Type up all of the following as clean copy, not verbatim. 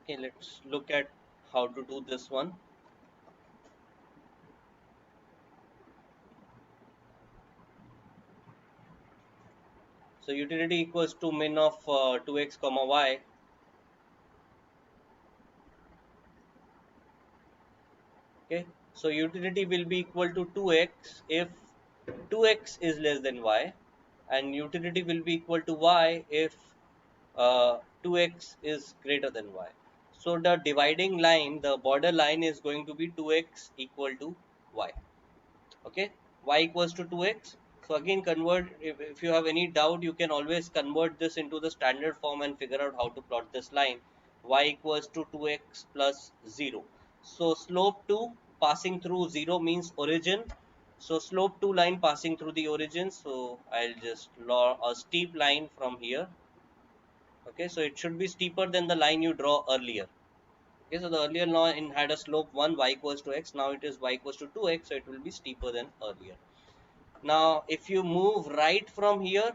Okay, let's look at how to do this one. So utility equals to min of 2x comma y. Okay, so utility will be equal to 2x if 2x is less than y, and utility will be equal to y if 2x is greater than y. So the dividing line, the border line is going to be 2x equal to y. Okay, y equals to 2x. So again, convert, if you have any doubt, you can always convert this into the standard form and figure out how to plot this line. Y equals to 2x plus 0. So slope 2 passing through 0 means origin. So slope 2 line passing through the origin. So I'll just draw a steep line from here. Okay, so it should be steeper than the line you draw earlier. Okay, so the earlier line had a slope 1, y equals to x. Now it is y equals to 2x, so it will be steeper than earlier. Now if you move right from here,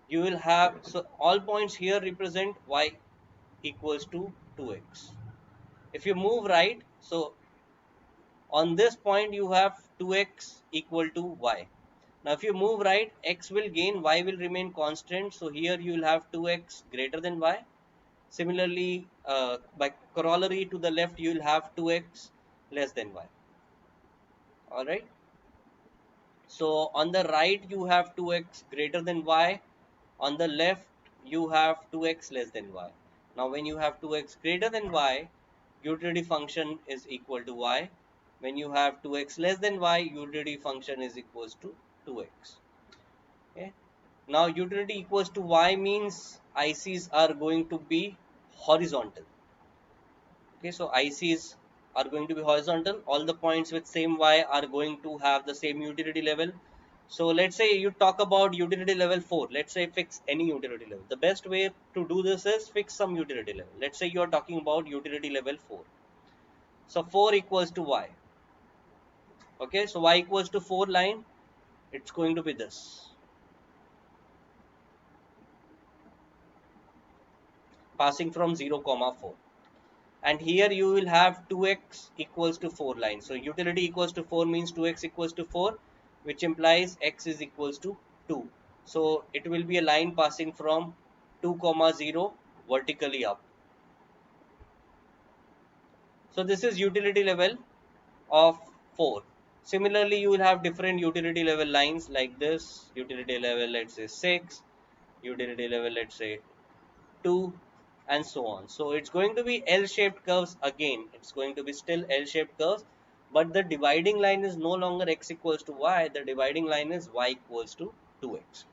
you will have, so all points here represent y equals to 2x. If you move right, so on this point you have 2x equal to y. Now if you move right, x will gain, y will remain constant, so here you will have 2x greater than y. Similarly, by corollary to the left, you will have 2x less than y. All right. So on the right, you have 2x greater than y. On the left, you have 2x less than y. Now, when you have 2x greater than y, utility function is equal to y. When you have 2x less than y, utility function is equals to 2x. Okay. Now, utility equals to y means ICs are going to be horizontal. Okay, so ICs are going to be horizontal. All the points with same Y are going to have the same utility level. So let's say you talk about utility level 4. Let's say fix any utility level. The best way to do this is fix some utility level. Let's say you are talking about utility level 4. So 4 equals to Y. Okay, so Y equals to 4 line. It's going to be this. Passing from 0 comma 4. And here you will have 2x equals to 4 lines. So utility equals to 4 means 2x equals to 4, which implies x is equals to 2. So it will be a line passing from 2 comma 0 vertically up. So this is utility level of 4. Similarly, you will have different utility level lines like this. Utility level, let's say 6. Utility level, let's say 2, and so on. So it's going to be L-shaped curves again. It's going to be still L-shaped curves, but the dividing line is no longer x equals to y. The dividing line is y equals to 2x.